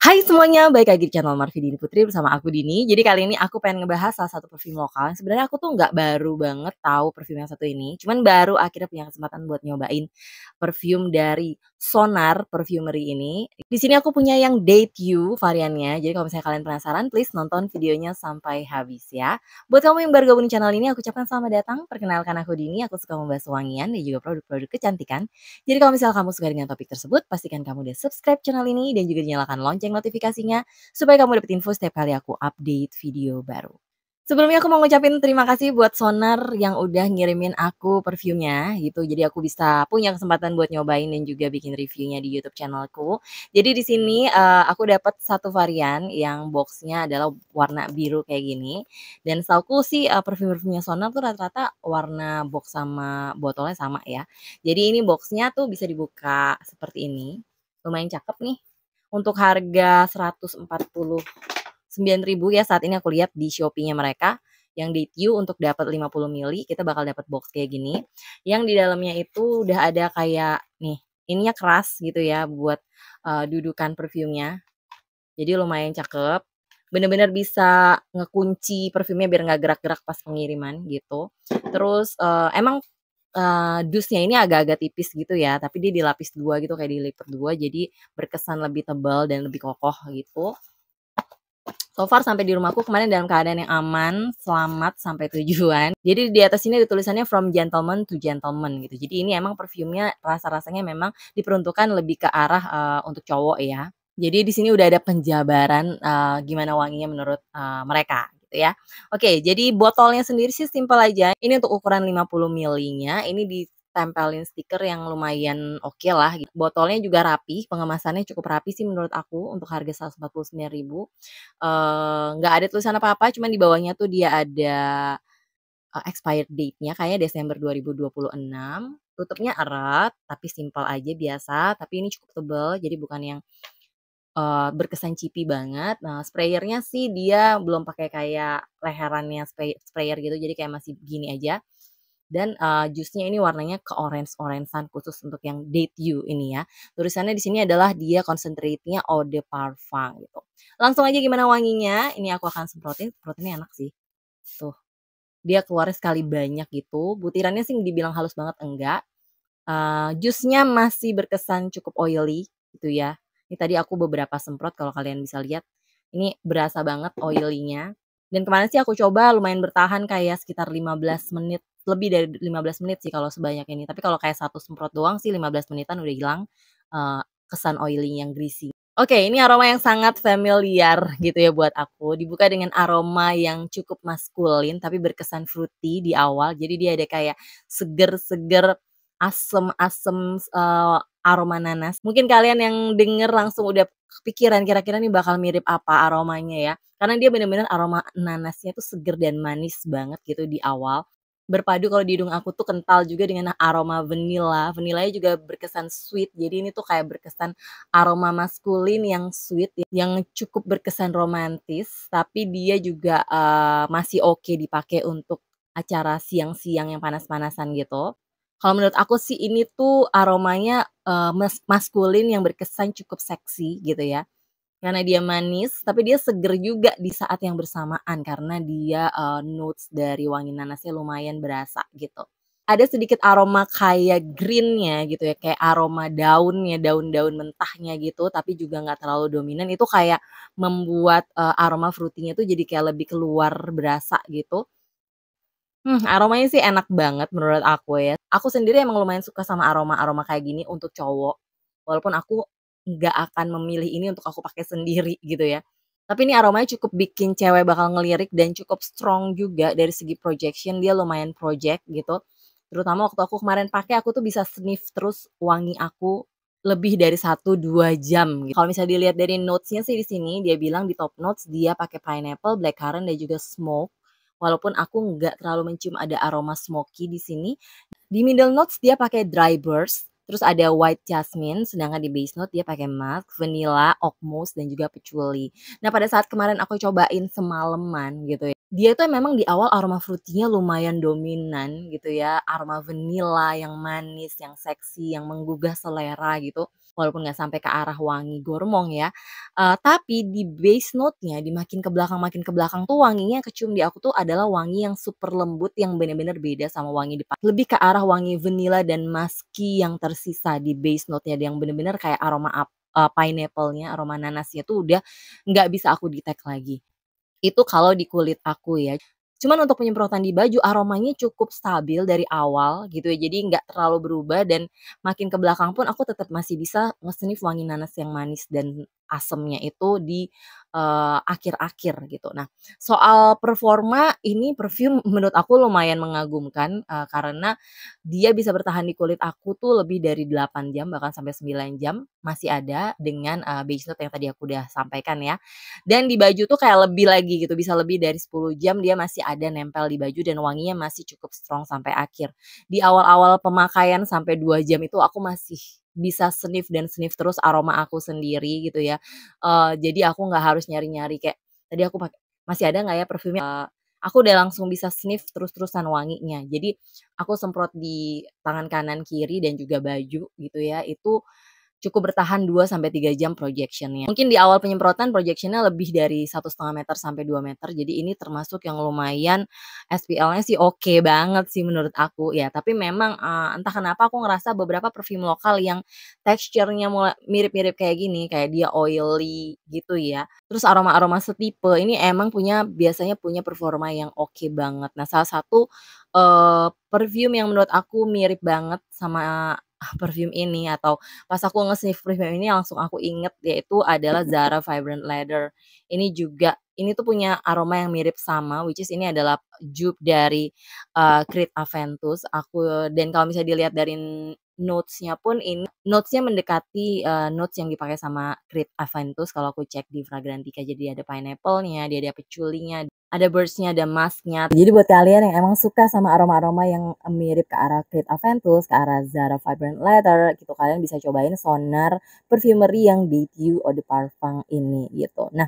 Hai semuanya, balik lagi di channel Marvi Dini Putri bersama aku Dini. Jadi kali ini aku pengen ngebahas salah satu parfum lokal. Sebenarnya aku tuh nggak baru banget tahu parfum yang satu ini, cuman baru akhirnya punya kesempatan buat nyobain parfum dari Sonar Perfumery ini. Di sini aku punya yang Date You variannya. Jadi kalau misalnya kalian penasaran, please nonton videonya sampai habis ya. Buat kamu yang baru gabung di channel ini, aku ucapkan selamat datang. Perkenalkan aku Dini, aku suka membahas wangian dan juga produk-produk kecantikan. Jadi kalau misalnya kamu suka dengan topik tersebut, pastikan kamu udah subscribe channel ini dan juga nyalakan lonceng notifikasinya supaya kamu dapat info setiap kali aku update video baru. Sebelumnya aku mau ngucapin terima kasih buat Sonar yang udah ngirimin aku perfumnya gitu. Jadi aku bisa punya kesempatan buat nyobain dan juga bikin reviewnya di YouTube channelku. Jadi di sini aku dapat satu varian yang boxnya adalah warna biru kayak gini. Dan setahuku sih parfum-parfumnya Sonar tuh rata-rata warna box sama botolnya sama ya. Jadi ini boxnya tuh bisa dibuka seperti ini. Lumayan cakep nih. Untuk harga 149.000 ya saat ini aku lihat di Shopee-nya mereka yang Date You untuk dapat 50 mili kita bakal dapat box kayak gini. Yang di dalamnya itu udah ada kayak nih, ininya keras gitu ya buat dudukan perfumnya. Jadi lumayan cakep. Bener-bener bisa ngekunci perfumnya biar nggak gerak-gerak pas pengiriman gitu. Terus emang dusnya ini agak-agak tipis gitu ya, tapi dia dilapis 2 gitu kayak dilipat 2 jadi berkesan lebih tebal dan lebih kokoh gitu. So far sampai di rumahku kemarin dalam keadaan yang aman, selamat sampai tujuan. Jadi di atas sini ada tulisannya from gentleman to gentleman gitu. Jadi ini emang perfumnya rasa-rasanya memang diperuntukkan lebih ke arah untuk cowok ya. Jadi di sini udah ada penjabaran gimana wanginya menurut mereka gitu ya. Oke, jadi botolnya sendiri sih simpel aja. Ini untuk ukuran 50 milinya. Ini ditempelin stiker yang lumayan oke lah gitu. Botolnya juga rapi, pengemasannya cukup rapi sih menurut aku untuk harga 149.000. Nggak ada tulisan apa-apa, cuman di bawahnya tuh dia ada expired date-nya kayaknya Desember 2026. Tutupnya erat, tapi simpel aja biasa, tapi ini cukup tebal, jadi bukan yang berkesan cheapy banget. Nah, sprayernya sih dia belum pakai kayak leherannya sprayer gitu, jadi kayak masih gini aja. Dan jusnya ini warnanya ke orange-orange-an khusus untuk yang Date You ini ya. Tulisannya di sini adalah dia concentrate-nya eau de parfum gitu. Langsung aja gimana wanginya, ini aku akan semprotinnya enak sih. Tuh, dia keluarnya sekali banyak gitu. Butirannya sih dibilang halus banget enggak. Jusnya masih berkesan cukup oily gitu ya. Ini tadi aku beberapa semprot kalau kalian bisa lihat. Ini berasa banget oily-nya. Dan kemarin sih aku coba lumayan bertahan kayak sekitar 15 menit, lebih dari 15 menit sih kalau sebanyak ini. Tapi kalau kayak satu semprot doang sih 15 menitan udah hilang kesan oily yang greasy. Oke, ini aroma yang sangat familiar gitu ya buat aku. Dibuka dengan aroma yang cukup maskulin tapi berkesan fruity di awal. Jadi dia ada kayak seger-seger, asem-asem, aroma nanas. Mungkin kalian yang denger langsung udah kepikiran kira-kira nih bakal mirip apa aromanya ya. Karena dia bener-bener aroma nanasnya tuh seger dan manis banget gitu di awal. Berpadu kalau di hidung aku tuh kental juga dengan aroma vanilla. Vanillanya juga berkesan sweet. Jadi ini tuh kayak berkesan aroma maskulin yang sweet, yang cukup berkesan romantis, tapi dia juga masih oke dipakai untuk acara siang-siang yang panas-panasan gitu. Kalau menurut aku sih ini tuh aromanya maskulin yang berkesan cukup seksi gitu ya. Karena dia manis, tapi dia seger juga di saat yang bersamaan karena dia, notes dari wangi nanasnya lumayan berasa gitu. Ada sedikit aroma kayak green-nya gitu ya, kayak aroma daunnya, daun-daun mentahnya gitu, tapi juga nggak terlalu dominan, itu kayak membuat, aroma fruity-nya tuh jadi kayak lebih keluar berasa gitu. Aromanya sih enak banget menurut aku ya. Aku sendiri emang lumayan suka sama aroma-aroma kayak gini untuk cowok, walaupun aku nggak akan memilih ini untuk aku pakai sendiri gitu ya. Tapi ini aromanya cukup bikin cewek bakal ngelirik dan cukup strong juga dari segi projection, dia lumayan project gitu. Terutama waktu aku kemarin pakai, aku tuh bisa sniff terus wangi aku lebih dari 1-2 jam gitu. Kalau misalnya dilihat dari notes-nya sih di sini, dia bilang di top notes dia pakai pineapple, blackcurrant, dan juga smoke. Walaupun aku nggak terlalu mencium ada aroma smoky di sini. Di middle notes dia pakai dry burst, terus ada white jasmine, sedangkan di base note dia pakai musk, vanilla, oak moss, dan juga patchouli. Nah, pada saat kemarin aku cobain semalaman gitu ya, dia tuh memang di awal aroma fruity-nya lumayan dominan gitu ya, aroma vanilla yang manis, yang seksi, yang menggugah selera gitu. walaupun nggak sampai ke arah wangi gormong ya. Tapi di base note-nya, di makin ke belakang tuh wanginya yang kecium di aku tuh adalah wangi yang super lembut yang bener-bener beda sama wangi depan. Lebih ke arah wangi vanilla dan musky yang tersisa di base note-nya yang bener-bener kayak aroma pineapple-nya, aroma nanasnya tuh udah nggak bisa aku detect lagi. Itu kalau di kulit aku ya. Cuman untuk penyemprotan di baju aromanya cukup stabil dari awal gitu ya, jadi nggak terlalu berubah dan makin ke belakang pun aku tetap masih bisa nge-sniff wangi nanas yang manis dan asemnya itu di, akhir-akhir gitu. Nah, soal performa ini perfume menurut aku lumayan mengagumkan, karena dia bisa bertahan di kulit aku tuh lebih dari 8 jam bahkan sampai 9 jam masih ada dengan, base note yang tadi aku udah sampaikan ya. Dan di baju tuh kayak lebih lagi gitu, bisa lebih dari 10 jam dia masih ada nempel di baju dan wanginya masih cukup strong sampai akhir. Di awal-awal pemakaian sampai 2 jam itu aku masih bisa sniff dan sniff terus aroma aku sendiri gitu ya. Jadi aku nggak harus nyari-nyari kayak, "Tadi aku pakai masih ada nggak ya perfumnya?" Aku udah langsung bisa sniff terus-terusan wanginya. Jadi aku semprot di tangan kanan, kiri, dan juga baju gitu ya, itu cukup bertahan 2 sampai 3 jam projection-nya. Mungkin di awal penyemprotan projection-nya lebih dari 1,5 meter sampai 2 meter, jadi ini termasuk yang lumayan SPL-nya sih oke banget sih menurut aku ya. Tapi memang, entah kenapa aku ngerasa beberapa perfume lokal yang teksturnya mirip-mirip kayak gini, kayak dia oily gitu ya. Terus aroma-aroma setipe, ini emang biasanya punya performa yang oke banget. Nah, salah satu, perfume yang menurut aku mirip banget sama perfume ini atau pas aku nge-sniff perfume ini langsung aku inget yaitu adalah Zara Vibrant Leather. Ini tuh punya aroma yang mirip sama, which is ini adalah dupe dari, Creed Aventus. Dan kalau misalnya dilihat dari notes-nya pun ini notes-nya mendekati, notes yang dipakai sama Creed Aventus kalau aku cek di Fragrantica. Jadi ada pineapple-nya, dia ada patchouli-nya, ada birch-nya, ada musk-nya. Jadi buat kalian yang emang suka sama aroma-aroma yang mirip ke arah Creed Aventus, ke arah Zara Vibrant Leather gitu, kalian bisa cobain Sonar Perfumery yang Date You Eau de Parfum ini gitu. Nah,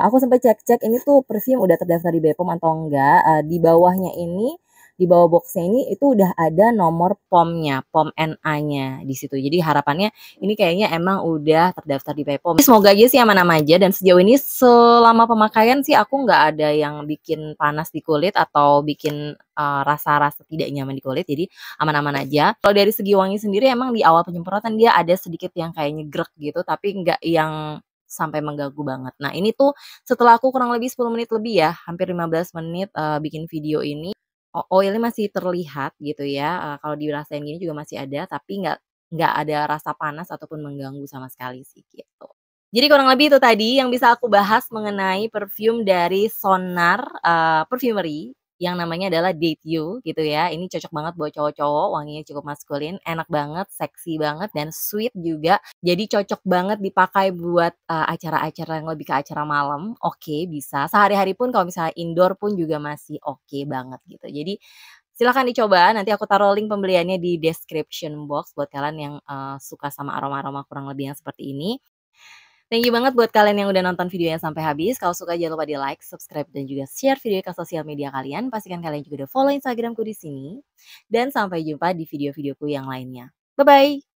aku sempat cek-cek ini tuh perfume udah terdaftar di BPOM atau enggak, di bawahnya ini, di bawah box-nya ini itu udah ada nomor POM-nya, POM NA-nya di situ. Jadi harapannya ini kayaknya emang udah terdaftar di BPOM. Semoga aja sih aman-aman aja dan sejauh ini selama pemakaian sih aku nggak ada yang bikin panas di kulit atau bikin, rasa-rasa tidak nyaman di kulit, jadi aman-aman aja. Kalau dari segi wangi sendiri emang di awal penyemprotan dia ada sedikit yang kayak nyegrek gitu, tapi nggak yang sampai mengganggu banget. Nah, ini tuh setelah aku kurang lebih 10 menit lebih ya, hampir 15 menit, bikin video ini, oil-nya masih terlihat gitu ya, kalau dirasain gini juga masih ada, tapi nggak ada rasa panas ataupun mengganggu sama sekali sih, gitu. Jadi kurang lebih itu tadi yang bisa aku bahas mengenai perfume dari Sonar, Perfumery yang namanya adalah Date You gitu ya. Ini cocok banget buat cowok-cowok, wanginya cukup maskulin, enak banget, seksi banget, dan sweet juga. Jadi cocok banget dipakai buat, acara-acara yang lebih ke acara malam, oke bisa. Sehari-hari pun kalau misalnya indoor pun juga masih oke banget gitu. Jadi silakan dicoba, nanti aku taruh link pembeliannya di description box buat kalian yang, suka sama aroma-aroma kurang lebih yang seperti ini. Thank you banget buat kalian yang udah nonton videonya sampai habis. Kalau suka jangan lupa di-like, subscribe, dan juga share video ke sosial media kalian. Pastikan kalian juga udah follow Instagramku di sini. Dan sampai jumpa di video-videoku yang lainnya. Bye-bye.